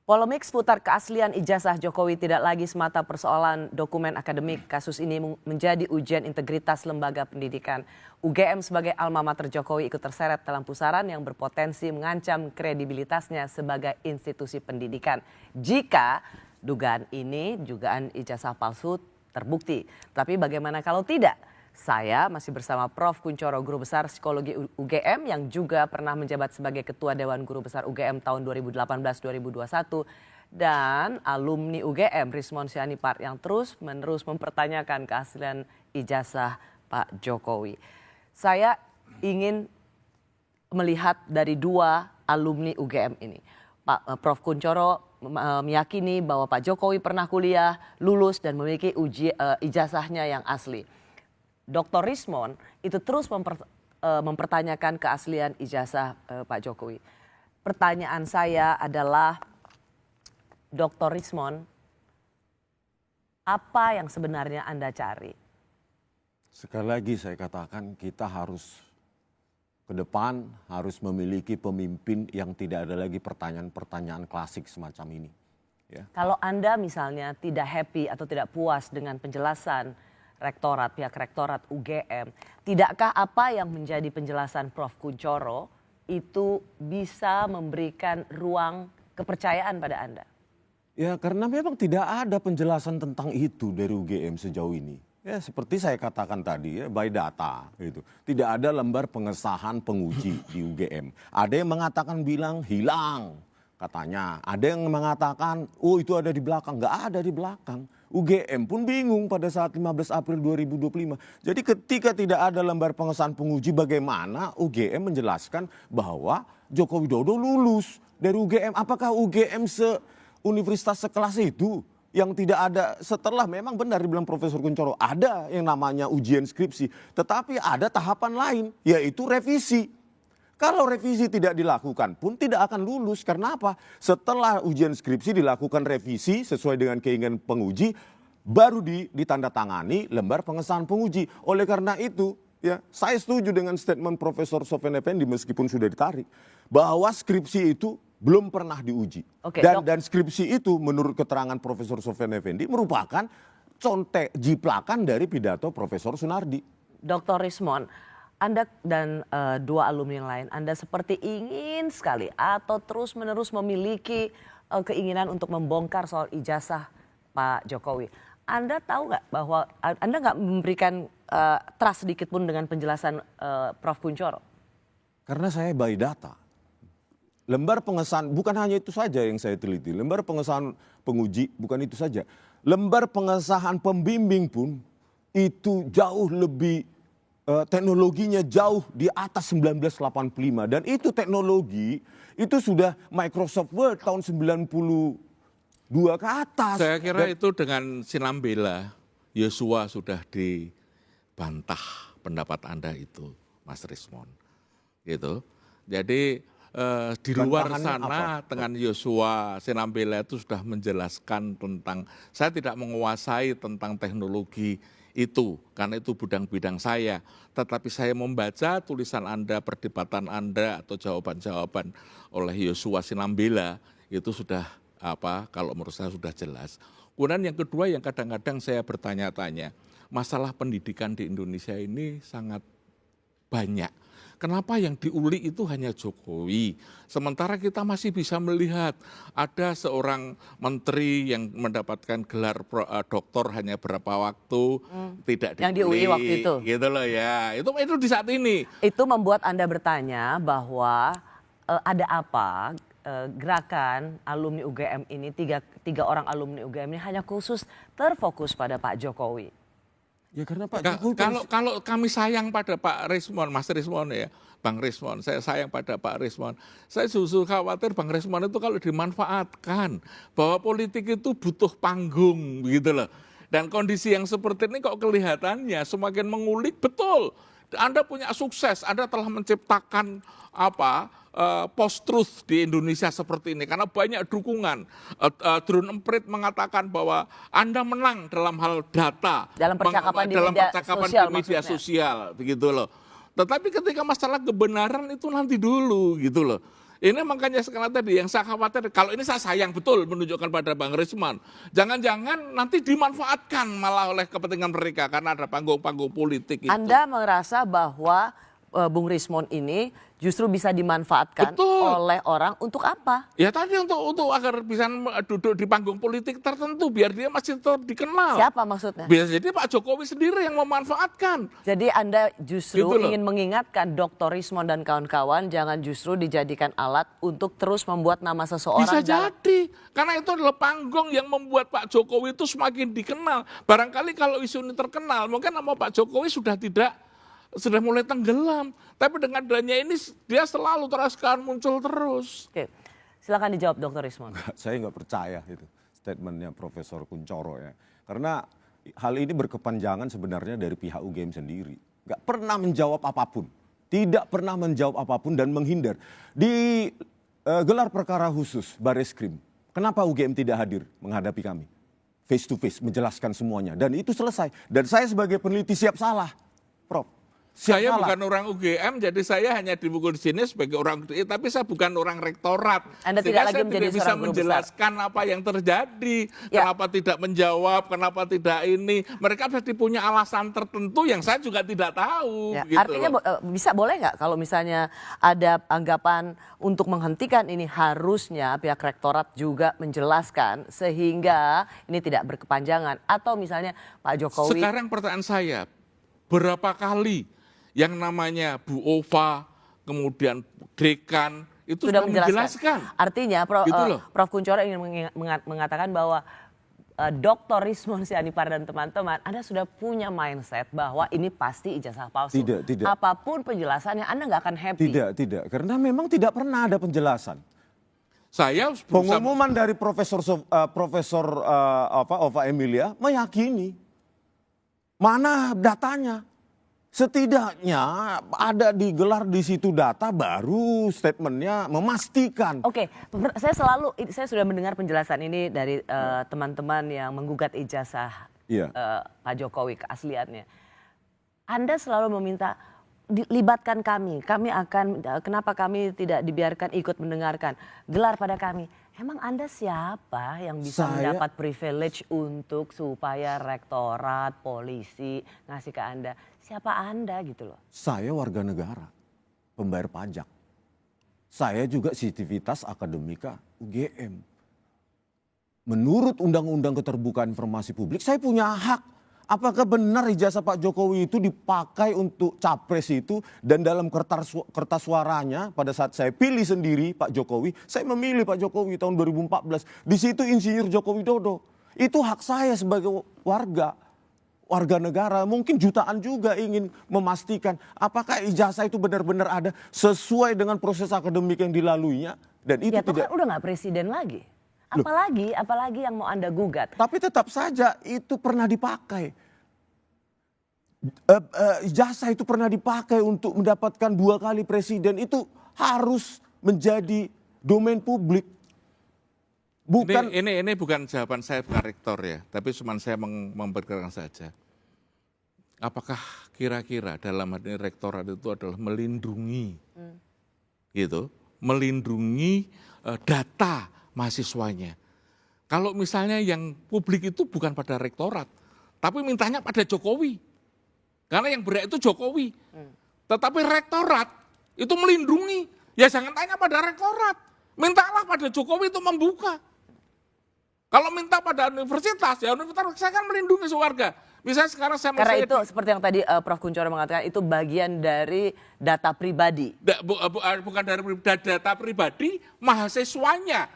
Polemik seputar keaslian ijazah Jokowi tidak lagi semata persoalan dokumen akademik. Kasus ini menjadi ujian integritas lembaga pendidikan. UGM sebagai alma mater Jokowi ikut terseret dalam pusaran yang berpotensi mengancam kredibilitasnya sebagai institusi pendidikan. Jika dugaan ijazah palsu terbukti. Tapi bagaimana kalau tidak? Saya masih bersama Prof. Kunchoro, Guru Besar Psikologi UGM yang juga pernah menjabat sebagai Ketua Dewan Guru Besar UGM tahun 2018-2021 dan alumni UGM Rismon Sianipart yang terus-menerus mempertanyakan keaslian ijazah Pak Jokowi. Saya ingin melihat dari dua alumni UGM ini. Prof. Kunchoro meyakini bahwa Pak Jokowi pernah kuliah, lulus dan memiliki ijazahnya yang asli. Dr. Rismon itu terus mempertanyakan keaslian ijazah Pak Jokowi. Pertanyaan saya adalah, Dr. Rismon, apa yang sebenarnya Anda cari? Sekali lagi saya katakan kita harus ke depan harus memiliki pemimpin yang tidak ada lagi pertanyaan-pertanyaan klasik semacam ini. Ya. Kalau Anda misalnya tidak happy atau tidak puas dengan penjelasan pihak rektorat UGM, tidakkah apa yang menjadi penjelasan Prof. Kunchoro itu bisa memberikan ruang kepercayaan pada Anda? Ya karena memang tidak ada penjelasan tentang itu dari UGM sejauh ini. Ya seperti saya katakan tadi ya, by data gitu. Tidak ada lembar pengesahan penguji di UGM. Ada yang mengatakan bilang hilang katanya. Ada yang mengatakan oh itu ada di belakang. Nggak ada di belakang. UGM pun bingung pada saat 15 April 2025. Jadi ketika tidak ada lembar pengesahan penguji, bagaimana UGM menjelaskan bahwa Joko Widodo lulus dari UGM? Apakah UGM universitas sekelas itu yang tidak ada setelah, memang benar dibilang Profesor Kunchoro, ada yang namanya ujian skripsi. Tetapi ada tahapan lain, yaitu revisi. Kalau revisi tidak dilakukan pun tidak akan lulus. Karena apa? Setelah ujian skripsi dilakukan revisi sesuai dengan keinginan penguji, baru ditandatangani lembar pengesahan penguji. Oleh karena itu, ya, saya setuju dengan statement Profesor Sofyan Effendi meskipun sudah ditarik, bahwa skripsi itu belum pernah diuji. Oke, dan skripsi itu menurut keterangan Profesor Sofyan Effendi merupakan contek jiplakan dari pidato Profesor Sunardi. Dr. Rismon, Anda dan dua alumni yang lain, Anda seperti ingin sekali atau terus-menerus memiliki keinginan untuk membongkar soal ijazah Pak Jokowi. Anda tahu nggak bahwa Anda nggak memberikan trust sedikit pun dengan penjelasan Prof. Kunchoro? Karena saya by data. Lembar pengesahan bukan hanya itu saja yang saya teliti. Lembar pengesahan penguji bukan itu saja. Lembar pengesahan pembimbing pun itu jauh lebih teknologinya jauh di atas 1985 dan itu teknologi itu sudah Microsoft Word tahun 92 ke atas. Saya kira itu dengan sinambela Yosua sudah dibantah pendapat Anda itu, Mas Rismon. Gitu. Jadi di luar sana dengan Yosua Sinambela itu sudah menjelaskan tentang, saya tidak menguasai tentang teknologi itu karena itu bidang saya, tetapi saya membaca tulisan Anda, perdebatan Anda atau jawaban-jawaban oleh Yosua Sinambela itu sudah kalau menurut saya sudah jelas. Kemudian yang kedua yang kadang-kadang saya bertanya-tanya, masalah pendidikan di Indonesia ini sangat banyak. Kenapa yang diulik itu hanya Jokowi? Sementara kita masih bisa melihat ada seorang menteri yang mendapatkan gelar doktor hanya berapa waktu, tidak diulik. Yang diulik waktu itu. Gitu loh ya, itu di saat ini. Itu membuat Anda bertanya bahwa ada apa gerakan alumni UGM ini, tiga orang alumni UGM ini hanya khusus terfokus pada Pak Jokowi. Ya karena Pak Jokowi kalau kami sayang pada Pak Rismon, Mas Rismon ya, Bang Rismon, saya sayang pada Pak Rismon. Saya justru khawatir Bang Rismon itu kalau dimanfaatkan, bahwa politik itu butuh panggung gitu loh. Dan kondisi yang seperti ini kok kelihatannya semakin mengulik, betul. Anda punya sukses, Anda telah menciptakan post-truth di Indonesia seperti ini karena banyak dukungan. Drone Emprit mengatakan bahwa Anda menang dalam hal data, dalam percakapan di media sosial begitu loh. Tetapi ketika masalah kebenaran itu nanti dulu gitu loh. Ini makanya sekarang tadi yang saya khawatir, kalau ini saya sayang betul menunjukkan pada Bang Risman. Jangan-jangan nanti dimanfaatkan malah oleh kepentingan mereka karena ada panggung-panggung politik itu. Anda merasa bahwa Bung Rismon ini justru bisa dimanfaatkan Betul. oleh orang untuk apa? Ya tadi untuk agar bisa duduk di panggung politik tertentu biar dia masih tetap dikenal. Siapa maksudnya? Bisa jadi Pak Jokowi sendiri yang memanfaatkan. Jadi Anda justru Gitu loh. ingin mengingatkan Dr. Rismon dan kawan-kawan jangan justru dijadikan alat untuk terus membuat nama seseorang. Bisa jadi, karena itu adalah panggung yang membuat Pak Jokowi itu semakin dikenal. Barangkali kalau isu ini terkenal, mungkin nama Pak Jokowi sudah mulai tenggelam. Tapi dengan adanya ini dia selalu terus muncul terus. Oke, silakan dijawab Dr. Rismon. Saya nggak percaya itu statementnya Profesor Kuncoro ya. Karena hal ini berkepanjangan sebenarnya dari pihak UGM sendiri. Nggak pernah menjawab apapun. Tidak pernah menjawab apapun dan menghindar. Di gelar perkara khusus Bareskrim, kenapa UGM tidak hadir menghadapi kami? Face to face, menjelaskan semuanya. Dan itu selesai. Dan saya sebagai peneliti siap salah, Prof. Saya bukan orang UGM, jadi saya hanya dipukul di sini sebagai orang UGM, tapi saya bukan orang rektorat. Anda sehingga tidak lagi saya menjadi tidak bisa seorang guru menjelaskan apa yang terjadi, Ya. kenapa tidak menjawab, kenapa tidak ini. Mereka pasti punya alasan tertentu yang saya juga tidak tahu. Ya, Gitu artinya loh. boleh nggak kalau misalnya ada anggapan untuk menghentikan ini harusnya pihak rektorat juga menjelaskan sehingga ini tidak berkepanjangan atau misalnya Pak Jokowi. Sekarang pertanyaan saya, berapa kali yang namanya Bu Ova, kemudian Dekan, itu sudah menjelaskan. menjelaskan. Artinya Gitu loh. Prof. Kuncoro ingin mengatakan bahwa Dr. Rismon Sianipar dan teman-teman, Anda sudah punya mindset bahwa ini pasti ijazah palsu. Tidak. Apapun penjelasannya, Anda nggak akan happy. Tidak. Karena memang tidak pernah ada penjelasan. Saya berusaha, Pengumuman dari Profesor Ova Emilia meyakini. Mana datanya? Setidaknya ada digelar di situ data baru statementnya memastikan. Oke, saya sudah mendengar penjelasan ini dari teman-teman yang menggugat ijazah Iya. Pak Jokowi keasliannya. Anda selalu meminta libatkan kami akan kenapa kami tidak dibiarkan ikut mendengarkan, gelar pada kami. Emang Anda siapa yang bisa mendapat privilege untuk supaya rektorat, polisi ngasih ke Anda? Siapa Anda gitu loh? Saya warga negara, pembayar pajak. Saya juga sivitas akademika UGM. Menurut Undang-Undang Keterbukaan Informasi Publik, saya punya hak. Apakah benar ijazah Pak Jokowi itu dipakai untuk capres itu dan dalam kertas suaranya pada saat saya pilih sendiri Pak Jokowi, saya memilih Pak Jokowi tahun 2014. Di situ Insinyur Joko Widodo. Itu hak saya sebagai warga negara. Mungkin jutaan juga ingin memastikan apakah ijazah itu benar-benar ada sesuai dengan proses akademik yang dilaluinya dan itu Ya, tidak. kan udah nggak presiden lagi. Apalagi yang mau Anda gugat. Tapi tetap saja itu pernah dipakai. Ijazah itu pernah dipakai untuk mendapatkan 2 kali presiden. Itu harus menjadi domain publik. Bukan ini bukan jawaban saya, bukan rektor ya, tapi cuma saya memperkirakan saja. Apakah kira-kira dalam hal ini rektorat itu adalah melindungi, gitu, melindungi data mahasiswanya. Kalau misalnya yang publik itu bukan pada rektorat, tapi mintanya pada Jokowi. Karena yang berhak itu Jokowi. Tetapi rektorat itu melindungi. Ya jangan tanya pada rektorat. Mintalah pada Jokowi itu membuka. Kalau minta pada universitas, ya universitas saya kan melindungi warga. Misalnya sekarang Karena itu seperti yang tadi Prof. Kuncoro mengatakan itu bagian dari data pribadi. Bukan dari data pribadi mahasiswanya.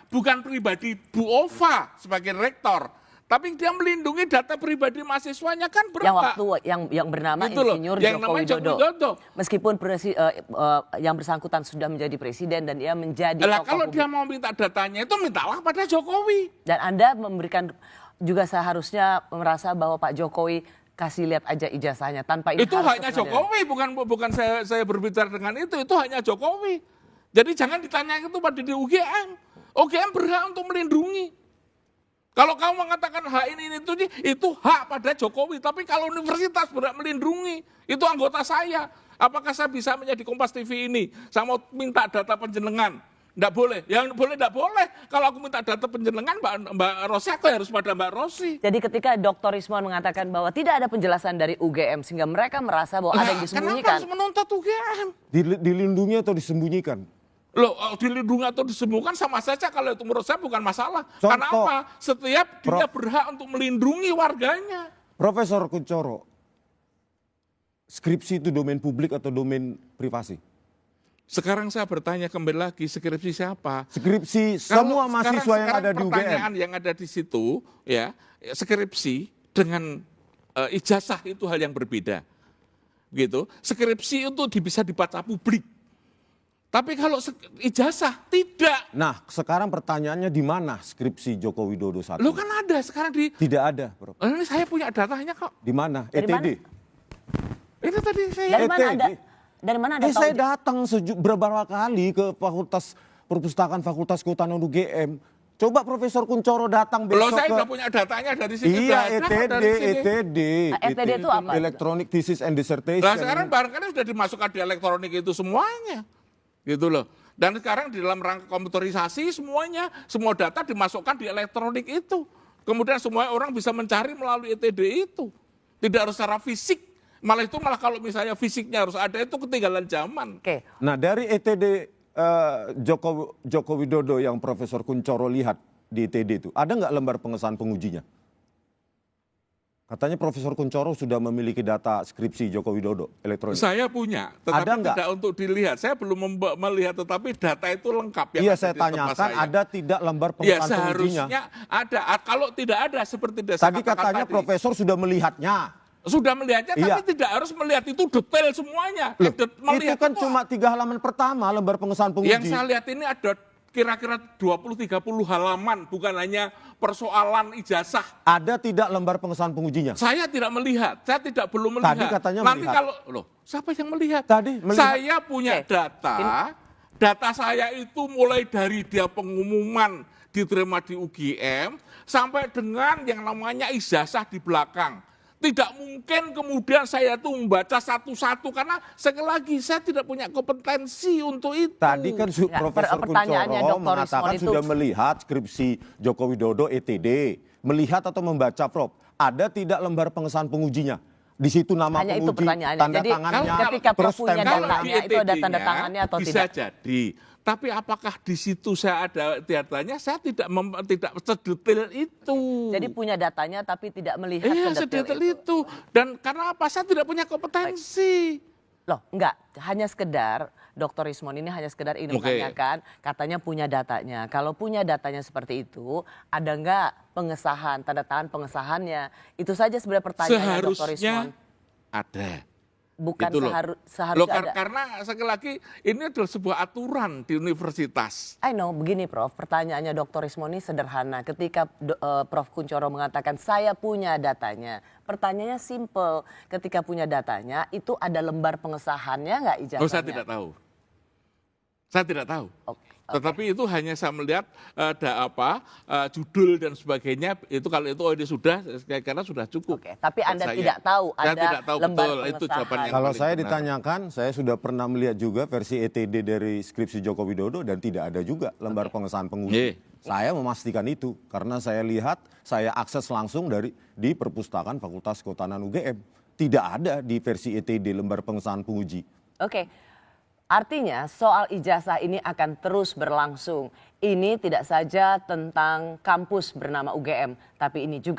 Bukan pribadi Bu Ova sebagai rektor, tapi dia melindungi data pribadi mahasiswanya kan berhak. Yang bernama Gitu loh, Insinyur yang Joko namanya Joko Widodo. Widodo. Meskipun yang bersangkutan sudah menjadi presiden dan dia menjadi Lah tokoh kalau publik. dia mau minta datanya itu mintalah pada Jokowi. Dan Anda memberikan juga seharusnya merasa bahwa Pak Jokowi kasih lihat aja ijazahnya tanpa ini Itu harus haknya ke pengadilan. Jokowi, bukan saya berbicara dengan itu haknya Jokowi. Jadi jangan ditanya itu pada di UGM. UGM berhak untuk melindungi. Kalau kamu mengatakan hak ini itu hak pada Jokowi. Tapi kalau universitas berhak melindungi, itu anggota saya. Apakah saya bisa menjadi Kompas TV ini? Saya mau minta data penjenengan. Nggak boleh. Yang boleh, nggak boleh. Kalau aku minta data penjenengan, Mbak Rosi, aku harus pada Mbak Rosi. Jadi ketika Dr. Rismon mengatakan bahwa tidak ada penjelasan dari UGM sehingga mereka merasa bahwa ada yang Kenapa disembunyikan. harus menuntut UGM? Dilindungi atau disembunyikan? Loh, dilindungi atau disembunyikan sama saja, kalau itu menurut saya bukan masalah. Contoh. Karena apa? Setiap dia berhak untuk melindungi warganya. Profesor Kuncoro, skripsi itu domain publik atau domain privasi? Sekarang saya bertanya kembali lagi, skripsi siapa? Skripsi Kalau semua mahasiswa yang ada di UGM. Pertanyaan yang ada di situ, ya, skripsi dengan ijazah itu hal yang berbeda. Gitu. Skripsi itu bisa dibaca publik. Tapi kalau ijazah tidak. Nah, sekarang pertanyaannya di mana skripsi Joko Widodo saat Lo ini? kan ada sekarang di. Tidak ada, Bro. Ini saya punya datanya kok. Di mana? Dari ETD. Ini tadi saya. Dari mana ETD. ada? Dari mana ada? Saya datang beberapa kali ke Fakultas Perpustakaan Fakultas Kehutanan UGM. Coba Profesor Kuncoro datang Lo besok saya ke... udah punya datanya dari sini. Iya, Udah ada kok dari sini. ETD. ETD itu apa? Electronic Thesis and Dissertation. Nah sekarang barangkali sudah dimasukkan di elektronik itu semuanya. Gitu loh. Dan sekarang di dalam rangka komputerisasi semuanya, semua data dimasukkan di elektronik itu. Kemudian semua orang bisa mencari melalui ETD itu. Tidak harus secara fisik. Malah kalau misalnya fisiknya harus ada, itu ketinggalan zaman. Oke. Nah, dari ETD Joko Widodo yang Profesor Kuncoro lihat di ETD itu, ada nggak lembar pengesahan pengujinya? Katanya Profesor Kuncoro sudah memiliki data skripsi Joko Widodo elektronik. Saya punya, Ada tetapi nggak? tidak untuk dilihat. Saya belum melihat, tetapi data itu lengkap. Yang Iya, ada saya di tempat tanyakan saya. ada tidak lembar Ya pengesahan pengujinya? seharusnya ada. Kalau tidak ada seperti saya Tadi katakan katanya tadi. Profesor sudah melihatnya. Sudah melihatnya, Iya. tapi tidak harus melihat itu detail semuanya. Loh, Melihat itu kan cuma 3 halaman pertama lembar pengesahan penguji. yang saya lihat ini ada kira-kira 20-30 halaman, bukan hanya persoalan ijazah. Ada tidak lembar pengesahan pengujinya? Saya tidak melihat, saya belum melihat. Tadi katanya Nanti melihat. kalau, loh, siapa yang melihat? Tadi melihat. Saya punya Oke. data saya itu mulai dari dia pengumuman diterima di UGM, sampai dengan yang namanya ijazah di belakang. Tidak mungkin kemudian saya itu membaca satu-satu, karena sekali lagi saya tidak punya kompetensi untuk itu. Tadi kan Ya, Profesor pertanyaannya Kuncoro Dr. mengatakan Rismon itu- sudah melihat skripsi Joko Widodo ETD. Melihat atau membaca, Prof. Ada tidak lembar pengesahan pengujinya? Di situ nama Hanya itu penguji, pertanyaannya. tanda Jadi tangannya, ketika Prof terus punya stempelnya. datanya, itu ada tanda tangannya atau bisa tidak? jadi. Tapi apakah di situ saya ada datanya? Saya tidak sedetail itu. Jadi punya datanya tapi tidak melihat Iya, sedetail sedetail itu. itu. Dan karena apa? Saya tidak punya kompetensi. Loh, enggak. Hanya sekedar, Dr. Rismon ini hanya sekedar ingin Oke. menanyakan, katanya punya datanya. Kalau punya datanya seperti itu, ada enggak pengesahan, tanda tangan pengesahannya? Itu saja sebenarnya pertanyaannya Dr. Rismon. Seharusnya ada. Bukan Gitu loh. seharusnya Loh, ada. karena sekali lagi ini adalah sebuah aturan di universitas. I know, begini Prof, pertanyaannya Dr. Rismon ini sederhana. Ketika Prof. Kuncoro mengatakan saya punya datanya, pertanyaannya simple. Ketika punya datanya, itu ada lembar pengesahannya nggak ijazahnya? Oh, saya tidak tahu. Saya tidak tahu. Oke. Tetapi itu hanya saya melihat ada judul dan sebagainya, itu kalau itu ini sudah, karena sudah cukup. Oke, tapi Anda Saya. tidak tahu Saya ada tidak tahu lembar betul, itu pengesahan. jawaban yang Kalau paling saya benar. ditanyakan, saya sudah pernah melihat juga versi ETD dari skripsi Joko Widodo dan tidak ada juga lembar pengesahan penguji. Iya. Saya memastikan itu karena saya lihat, saya akses langsung di Perpustakaan Fakultas Kehutanan UGM. Tidak ada di versi ETD lembar pengesahan penguji. Oke. Artinya soal ijazah ini akan terus berlangsung. Ini tidak saja tentang kampus bernama UGM, tapi ini juga